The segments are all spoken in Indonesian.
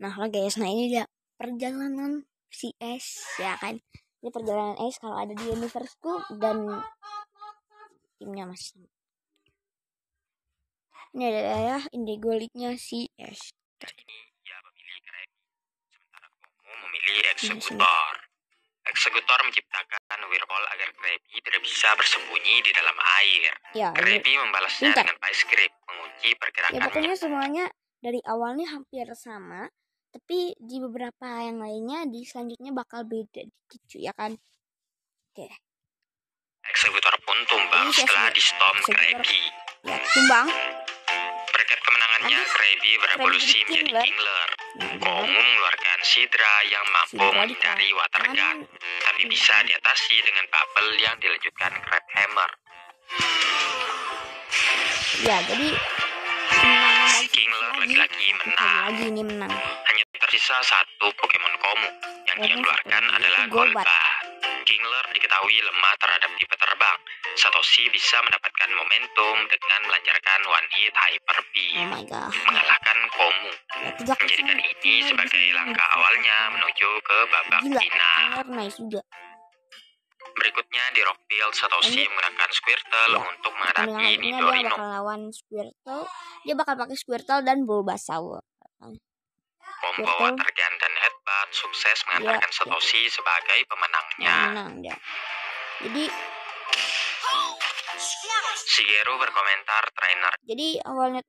Nah lah guys, nah ini dia perjalanan si Ash ya kan. Ini perjalanan Ash kalau ada di universeku dan timnya masih. Ini adalah ya Indigo League-nya si Ash. Ia memilih Krabby, sementara Komu memilih Eksekutor. Eksekutor menciptakan Whirlpool agar Krabby tidak bisa bersembunyi di dalam air. Ya, Krabby membalasnya dengan Vice Grip, menguji pergerakannya. Ya pokoknya semuanya dari awalnya hampir sama, tapi di beberapa yang lainnya di selanjutnya bakal beda dikit cuy, ya kan. Oke. Eksekutor pun tumbang setelah di storm Krabby. Ya, tumbang. Berkat kemenangannya, Krabby berevolusi menjadi Kingler. Komu mengeluarkan Sidra yang mampu menghindari Water Gun, tapi bisa diatasi dengan bubble yang dilanjutkan Crab Hammer. Ya, jadi Kingler lagi-lagi menang. Lagi ini menang. Hanya tersisa satu Pokemon Komu. Yang ia keluarkan adalah Golbat. Kingler diketahui lemah terhadap tipe terbang. Satoshi bisa mendapatkan momentum dengan melancarkan One Hit Hyper Beam, mengalahkan Komu, menjadikan ini sebagai langkah awalnya menuju ke babak final. Berikutnya di Rockfield, Satoshi menggunakan Squirtle untuk menghadapi Nidorino. Dia bakal lawan Squirtle. Dia bakal pakai Squirtle dan Bulbasaur. Combo Water Gun dan Headbutt sukses mengantarkan Satoshi sebagai pemenangnya. Jadi Shigeru berkomentar trainer. Jadi awalnya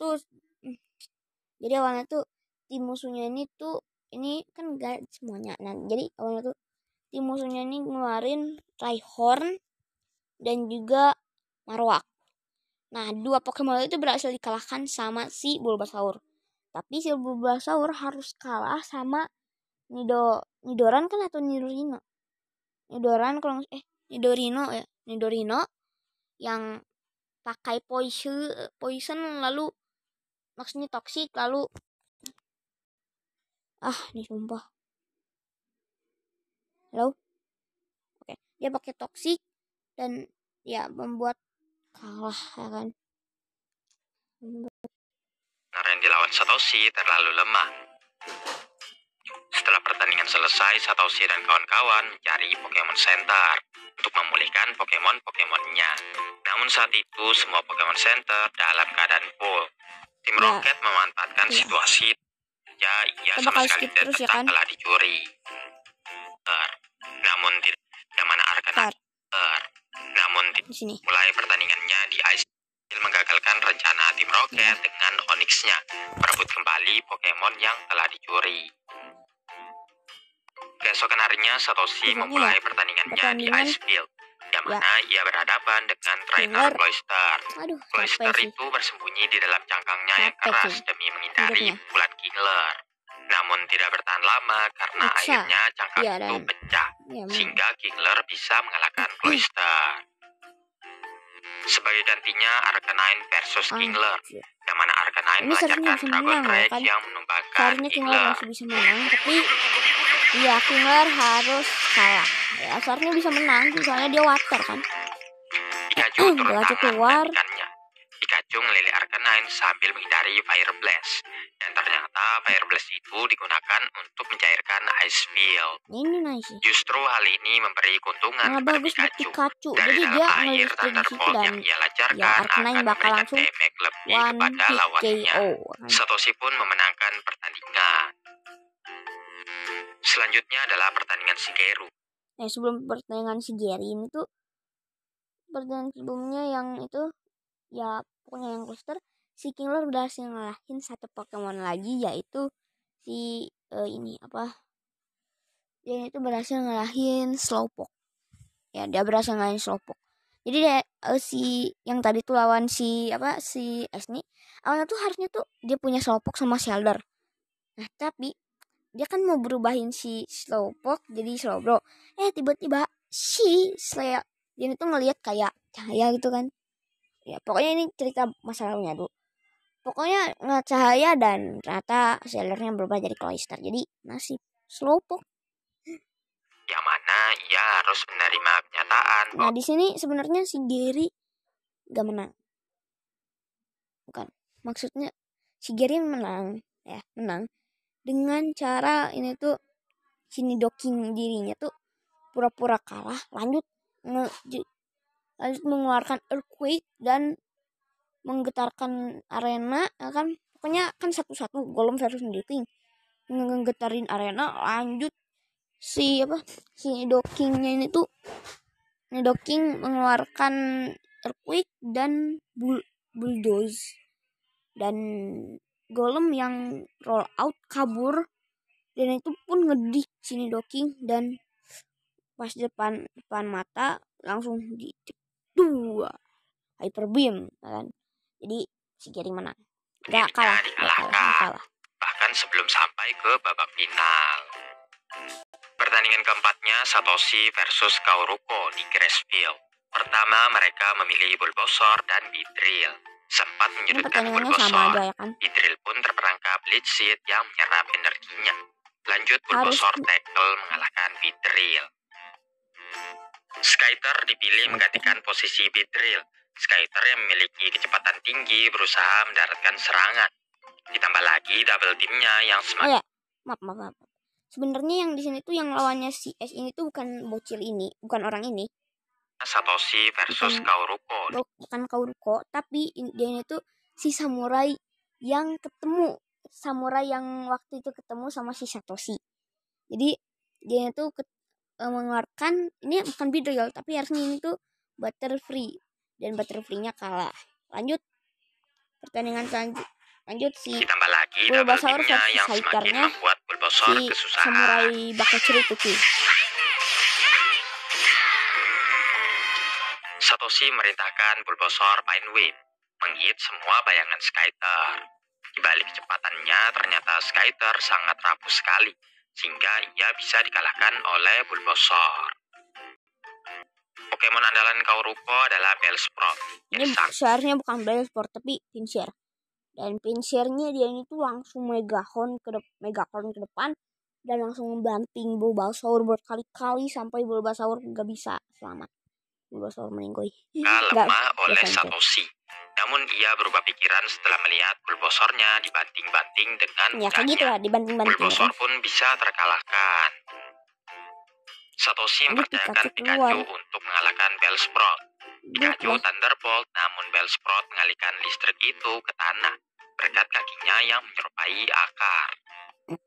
tuh tim musuhnya ini kan gak semuanya. Nah, jadi awalnya tuh tim musuhnya ini ngeluarin Rhyhorn dan juga Marowak. Nah, dua Pokemon itu berhasil dikalahkan sama si Bulbasaur. Tapi si Bulbasaur harus kalah sama Nidoran kan atau Nidorino? Nidorino yang pakai poison lalu maksudnya toxic lalu ini sumpah. Halo? Oke, dia pakai toxic dan ya membuat kalah ya kan. Karena yang dilawan Satoshi terlalu lemah. Setelah pertandingan selesai, Satoshi dan kawan-kawan mencari Pokemon Center untuk memulihkan Pokemon-Pokemonnya. Namun saat itu semua Pokemon Center dalam keadaan full. Tim Rocket memanfaatkan situasi ia sama sekali tidak telah dicuri. Namun tidak mana Arcanine. Namun mulai pertandingannya di Ice menggagalkan rencana tim Rocket dengan Onix-nya merebut kembali Pokemon yang telah dicuri. Keesokan harinya Satoshi memulai pertandingannya di Icefield, yang mana ia berhadapan dengan trainer Cloyster. Cloyster itu bersembunyi di dalam cangkangnya yang keras demi menghindari pukulan Kingler. Namun tidak bertahan lama karena akhirnya cangkang itu pecah, sehingga Kingler bisa mengalahkan Cloyster. Sebagai gantinya Arcanine versus Kingler, yang mana Arcanine melancarkan Dragon Rage yang menumbangkan Kingler. Masih bisa menang, tapi Kingler harus kalah. Ya, seharusnya bisa menang, soalnya dia water kan. Pikachu turun tangan menghentikannya. Pikachu ngelili Arcanine sambil menghindari Fire Blast. Dan ternyata Fire Blast itu digunakan untuk mencairkan Ice Field. Ini nice. Justru hal ini memberi keuntungan kepada Pikachu. Dari jadi dalam air, Thunderbolt yang ia lancarkan akan memberikan damage lebih kepada lawannya. Satoshi pun memenangkan pertandingan. Selanjutnya adalah pertandingan Shigeru. Sebelum pertandingan Shigeru ini tuh pertandingan sebelumnya yang itu pokoknya yang roster si Kingler berhasil ngalahin satu Pokemon lagi, yaitu si dia itu berhasil ngalahin Slowpoke. Ya, dia berhasil ngalahin Slowpoke. Jadi si yang tadi tuh lawan si S nih, awalnya tuh harusnya tuh dia punya Slowpoke sama Shellder. Nah, tapi dia kan mau berubahin si Slowpoke jadi Slowbro. Tiba-tiba si dia itu ngelihat kayak cahaya gitu kan. Ya, pokoknya ini cerita masa lalunya dulu. Pokoknya ngeliat cahaya dan ternyata Shelldernya berubah jadi Cloyster. Jadi nasib Slowpoke. Yang mana ia harus menerima kenyataan. Nah, di sini sebenarnya si Gary gak menang. Bukan. Maksudnya si Gary menang. dengan cara ini tuh Shinidoking dirinya tuh pura-pura kalah, lanjut mengeluarkan earthquake dan menggetarkan arena, kan pokoknya kan satu-satu Golem versus Shinidoking ngegetarin arena. Lanjut Shinidoking-nya ini tuh Shinidoking mengeluarkan earthquake dan bulldoze, dan Golem yang roll out kabur, dan itu pun ngedik Shinidoking, dan pas depan mata langsung dua hyper beam kan. Jadi si Gary menang. Gak kalah. Bahkan sebelum sampai ke babak final. Pertandingan keempatnya Satoshi versus Kauruko di Grassfield. Pertama mereka memilih Bulbasaur dan Beedrill. Sempat menyudutkan Bulbasaur. Ya kan? Beedrill pun terperangkap Leech Seed yang menyerap energinya. Lanjut Bulbasaur tackle mengalahkan Beedrill. Skyter dipilih menggantikan posisi Beedrill. Skyter yang memiliki kecepatan tinggi berusaha mendaratkan serangan. Ditambah lagi double teamnya yang semakin... Maaf. Sebenarnya yang di sini tuh yang lawannya si S ini tuh bukan bocil ini, bukan orang ini. Satoshi versus Kauruko. Bukan Kauruko, tapi dia ini tuh si samurai yang waktu itu ketemu sama si Satoshi. Jadi dia itu mengeluarkan, ini bukan Beedrill, tapi harusnya ini tuh Butterfree, dan Butterfree-nya kalah. Lanjut pertandingan selanjutnya. Ditambah lagi Bulbasaur versus yang semakin membuat Bulbasaur kesusahan. Samurai bakal cerita tuh. Satoshi merintahkan Bulbasaur Pine Whip, menghit semua bayangan Skyter. Di balik kecepatannya, ternyata Skyter sangat rapuh sekali, sehingga ia bisa dikalahkan oleh Bulbasaur. Pokemon andalan Kauruko adalah Bellsprout. Ini seharusnya bukan Bellsprout, tapi Pinsir. Dan Pinsirnya dia ini tuh langsung Megahorn ke depan, dan langsung membanting Bulbasaur berkali-kali sampai Bulbasaur gak bisa selamat. Bulbasaur meninggoy. Lemah oleh Satoshi. Namun ia berubah pikiran setelah melihat Bulbasaurnya dibanting-banting dengan kayak gitu lah, dibanting-banting. Bulbasaur pun bisa terkalahkan. Satoshi mempercayakan Pikachu untuk mengalahkan Bellsprout. Pikachu Thunderbolt, namun Bellsprout mengalihkan listrik itu ke tanah berkat kakinya yang menyerupai akar.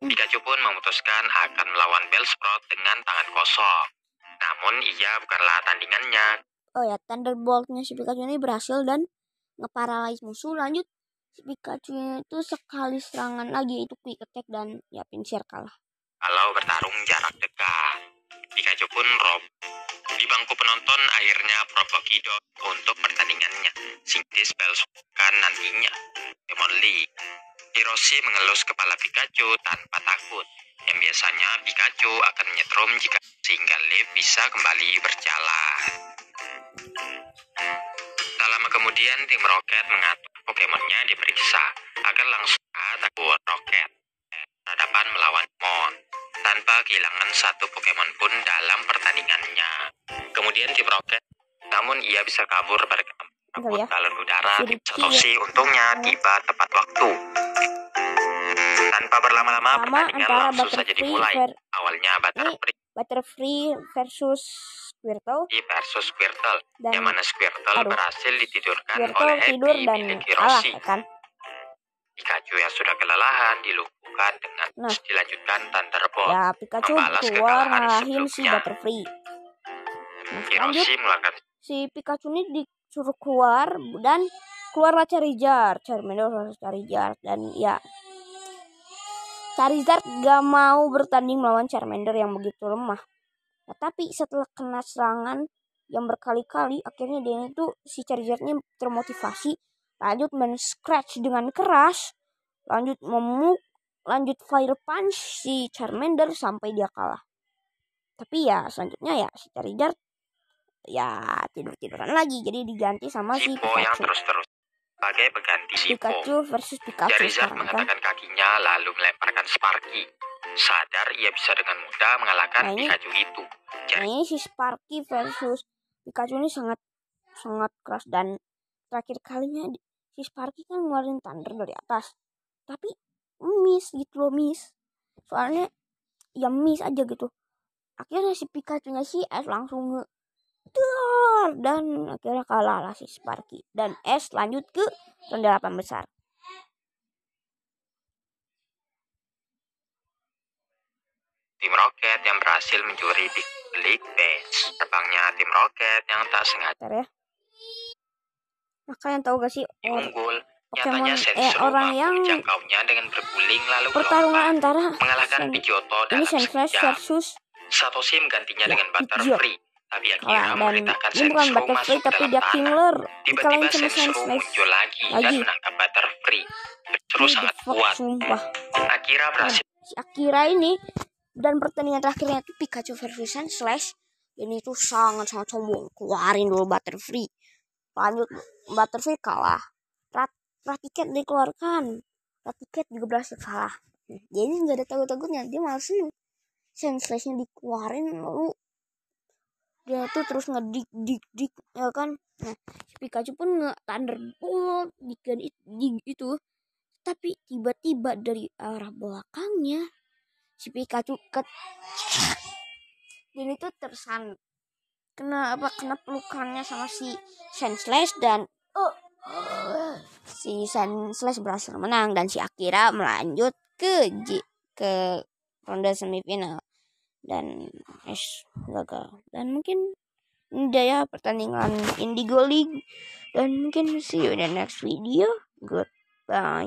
Pikachu pun memutuskan akan melawan Bellsprout dengan tangan kosong. Namun ia bukanlah tandingannya. Thunderbolt-nya si Pikachu ini berhasil dan ngeparalys musuh. Lanjut si Pikachu itu sekali serangan lagi, itu quick attack, dan ya Pinsir kalah. Kalau bertarung jarak dekat, Pikachu pun di bangku penonton akhirnya Provokido untuk pertandingannya. Singkis Bellsprout nantinya. Demon League. Hiroshi mengelus kepala Pikachu tanpa takut. Yang biasanya Pikachu akan menyetrum jika sehingga Leaf bisa kembali berjalan. Tak lama kemudian tim Rocket mengatur Pokemonnya diperiksa agar langsung takut Rocket berhadapan melawan Mon tanpa kehilangan satu Pokemon pun dalam pertandingannya. Kemudian tim Rocket, namun ia bisa kabur pada balon udara. Satoshi untungnya tiba tepat waktu. Tanpa berlama-lama pertandingan langsung saja dimulai. Awalnya Butterfree versus Squirtle. Yang mana Squirtle berhasil ditidurkan oleh Happy milik Hiroshi. Pikachu yang sudah kelelahan dilumpuhkan dengan dilanjutkan Thunderbolt. Ya, Pikachu keluar ngalahin si Butterfree. Hiroshi mengeluarkan si Pikachu ini disuruh keluar, dan keluarlah Charizard. Charmander versus Charizard, dan ya Charizard gak mau bertanding melawan Charmander yang begitu lemah. Tapi setelah kena serangan yang berkali-kali, akhirnya dia itu si Charizardnya termotivasi, lanjut men-scratch dengan keras, lanjut Fire Punch si Charmander sampai dia kalah. Tapi ya selanjutnya ya si Charizard ya tiduran lagi, jadi diganti sama si Pikachu yang terus-terus sebagai pengganti Pikachu versus Pikachu. Charizard mengatakan kakinya lalu melemparkan Sparky. Sadar ia bisa dengan mudah mengalahkan Pikachu itu. Ini si Sparky versus Pikachu ini sangat keras, dan terakhir kalinya si Sparky kan ngeluarin Thunder dari atas, tapi miss. soalnya ya miss aja gitu. Akhirnya si Pikachu-nya si Ash langsung dan akhirnya kalah lah si Sparky, dan Ash lanjut ke ronde 8 besar. Tim Rocket yang berhasil mencuri Big League Badge. Terbangnya Tim Rocket yang tak sengaja. Ya. Nah, kalian tahu gak sih unggul Pokemon orang yang menjangkaunya dengan berguling lalu pertarungan antara mengalahkan Pidgeotto dalam versus Satoshi menggantinya dengan Butterfree. Tapi akhirnya memerintahkan ini bukan Butterfree tapi dia Kingler. Tiba-tiba Sensro muncul lagi dan menangkap Butterfree. Seru sangat kuat. Sumpah. Akira berhasil. Si Akira ini dan pertandingan terakhirnya itu Pikachu versus Slash. Ini tuh sangat sombong. Keluarin dulu Butterfree. Lanjut Butterfree kalah. Ratiket dikeluarkan. Ratiket juga berhasil kalah. Jadi nggak ada takut-takutnya. Dia malah seneng. Slash-nya dikeluarin lalu dia tuh terus ngedik ya kan. Nah, si Pikachu pun nge-thunderbolt itu. Tapi tiba-tiba dari arah belakangnya si Pikachu jadi itu kena pelukannya sama si Sandslash dan si Sandslash berhasil menang dan si Akira melanjut ke ronde semifinal dan Ash gagal. Dan mungkin ini ya pertandingan Indigo League, dan mungkin see you in the next video. Goodbye.